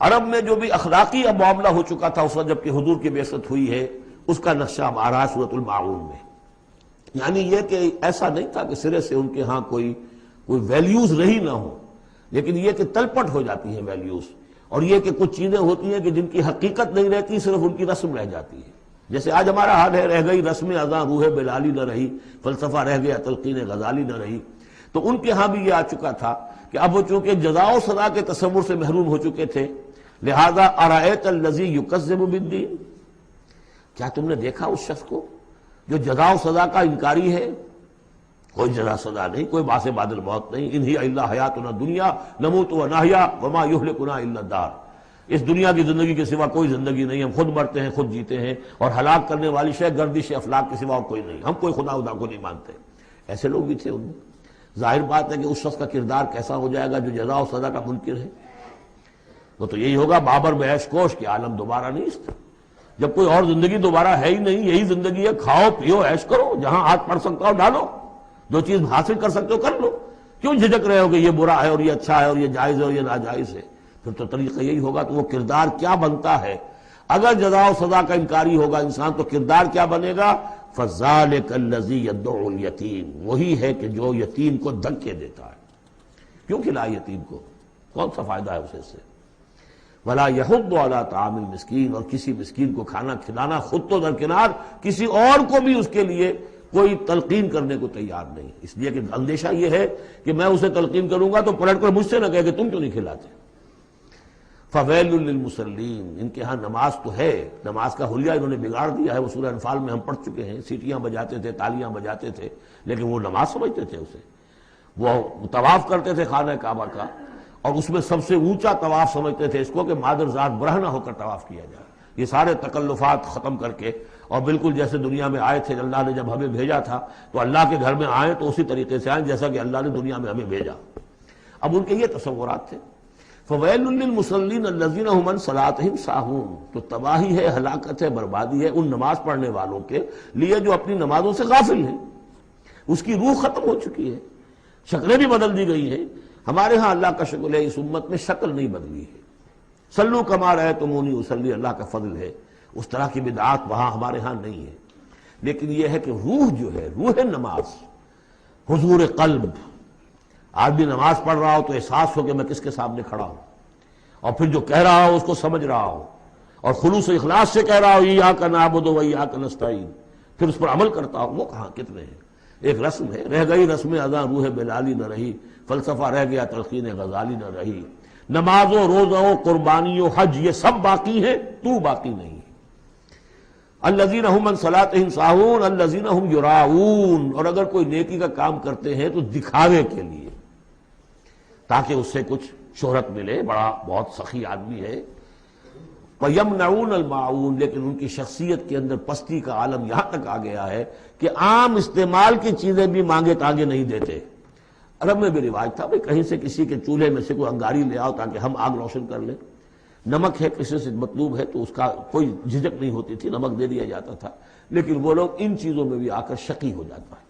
عرب میں جو بھی اخلاقی اب معاملہ ہو چکا تھا اس وقت جب کہ حضور کی بعثت ہوئی ہے، اس کا نقشہ اب آ رہا ہے سورۃ الماعون میں. یعنی یہ کہ ایسا نہیں تھا کہ سرے سے ان کے ہاں کوئی ویلیوز رہی نہ ہو، لیکن یہ کہ تلپٹ ہو جاتی ہیں ویلیوز، اور یہ کہ کچھ چیزیں ہوتی ہیں کہ جن کی حقیقت نہیں رہتی، صرف ان کی رسم رہ جاتی ہے. جیسے آج ہمارا حال ہے، رہ گئی رسم اذاں روح بلالی نہ رہی، فلسفہ رہ گیا تلقین غزالی نہ رہی. تو ان کے ہاں بھی یہ آ چکا تھا کہ اب وہ چونکہ جزا و سزا کے تصور سے محروم ہو چکے تھے، لہذا ارأیت الذی یکذب بالدین، کیا تم نے دیکھا اس شخص کو جو جزا و سزا کا انکاری ہے؟ کوئی جزا سزا نہیں، کوئی باعث بعد الموت نہیں. ان ہی الا حیاتنا دنیا نموت و نحیا وما یہلکنا الا الدار. اس دنیا کی زندگی کے سوا کوئی زندگی نہیں، ہم خود مرتے ہیں خود جیتے ہیں، اور ہلاک کرنے والی شے گردش افلاک کے سوا اور کوئی نہیں، ہم کوئی خدا کو نہیں مانتے. ایسے لوگ بھی تھے ان میں. ظاہر بات ہے کہ اس شخص کا کردار کیسا ہو جائے گا جو جزا و سزا کا منکر ہے. وہ تو یہی ہوگا بابر بیش کوش کہ عالم دوبارہ نہیں اس طرح. جب کوئی اور زندگی دوبارہ ہے ہی نہیں، یہی زندگی ہے، کھاؤ پیو عیش کرو، جہاں ہاتھ پڑ سکتا ہو ڈالو، جو چیز حاصل کر سکتے ہو کر لو. کیوں جھجک رہے ہو کہ یہ برا ہے اور یہ اچھا ہے اور یہ جائز ہے اور یہ ناجائز ہے؟ پھر تو طریقہ یہی ہوگا. تو وہ کردار کیا بنتا ہے اگر جزا و سزا کا انکاری ہوگا انسان؟ تو کردار کیا بنے گا؟ فَذَلِكَ الَّذِي يَدُعُّ الْيَتِيمَ، وہی ہے کہ جو یتیم کو دھکے دیتا ہے. کیوں کھلائے یتیم کو؟ کون سا فائدہ ہے اسے سے؟ وَلَا يَحُضُّ عَلَىٰ طَعَامِ الْمِسْكِينِ، اور کسی مسکین کو کھانا کھلانا خود تو درکنار، کسی اور کو بھی اس کے لیے کوئی تلقین کرنے کو تیار نہیں. اس لیے کہ اندیشہ یہ ہے کہ میں اسے تلقین کروں گا تو پلٹ کر مجھ سے نہ کہے کہ تم کیوں نہیں کھلاتے. فَوَيْلٌ لِّلْمُصَلِّينَ، ان کے ہاں نماز تو ہے، نماز کا حلیہ انہوں نے بگاڑ دیا ہے. وہ سورہ انفال میں ہم پڑھ چکے ہیں، سیٹیاں بجاتے تھے، تالیاں بجاتے تھے، لیکن وہ نماز سمجھتے تھے اسے. وہ طواف کرتے تھے خانہ کعبہ کا، اور اس میں سب سے اونچا طواف سمجھتے تھے اس کو کہ مادر ذات برہنہ ہو کر طواف کیا جائے. یہ سارے تکلفات ختم کر کے، اور بالکل جیسے دنیا میں آئے تھے، اللہ نے جب ہمیں بھیجا تھا تو اللہ کے گھر میں آئے تو اسی طریقے سے آئیں جیسا کہ اللہ نے دنیا میں ہمیں بھیجا. اب ان کے یہ تصورات تھے. فَوَيْلٌ لِّلْمُصَلِّينَ الَّذِينَ هُمْ عَنْ صَلَاتِهِمْ سَاهُونَ، تو تباہی ہے، ہلاکت ہے، بربادی ہے ان نماز پڑھنے والوں کے لیے جو اپنی نمازوں سے غافل ہیں. اس کی روح ختم ہو چکی ہے، شکلیں بھی بدل دی گئی ہیں. ہمارے ہاں اللہ کا شکر ہے اس امت میں شکل نہیں بدلی ہے. صلو کما رأیتمونی اصلی، اللہ کا فضل ہے. اس طرح کی بدعات وہاں ہمارے ہاں نہیں ہے. لیکن یہ ہے کہ روح جو ہے، روح نماز، حضور قلب. آدمی نماز پڑھ رہا ہو تو احساس ہو کہ میں کس کے سامنے کھڑا ہوں، اور پھر جو کہہ رہا ہو اس کو سمجھ رہا ہو، اور خلوص و اخلاص سے کہہ رہا ہو ایاک نعبد و ایاک نستعین، پھر اس پر عمل کرتا ہو. وہ کہاں کتنے ہیں؟ ایک رسم ہے، رہ گئی رسم اذاں روح بلالی نہ رہی، فلسفہ رہ گیا تلقین غزالی نہ رہی. نمازوں، روزوں، قربانیوں، حج، یہ سب باقی ہیں، تو باقی نہیں. الذین هم عن صلاتهم ساہون الذین هم یراؤون، اور اگر کوئی نیکی کا کام کرتے ہیں تو دکھاوے کے لیے، تاکہ اس سے کچھ شہرت ملے، بڑا بہت سخی آدمی ہے. وَيَمْنَعُونَ الْمَاعُونَ، لیکن ان کی شخصیت کے اندر پستی کا عالم یہاں تک آ گیا ہے کہ عام استعمال کی چیزیں بھی مانگے تاگے نہیں دیتے. عرب میں بھی رواج تھا بھئی کہیں سے کسی کے چولہے میں سے کوئی انگاری لے آؤ تاکہ ہم آگ روشن کر لیں. نمک ہے کسی سے مطلوب ہے تو اس کا کوئی جھجک نہیں ہوتی تھی، نمک دے دیا جاتا تھا. لیکن وہ لوگ ان چیزوں میں بھی آ کر شقی ہو جاتا ہے.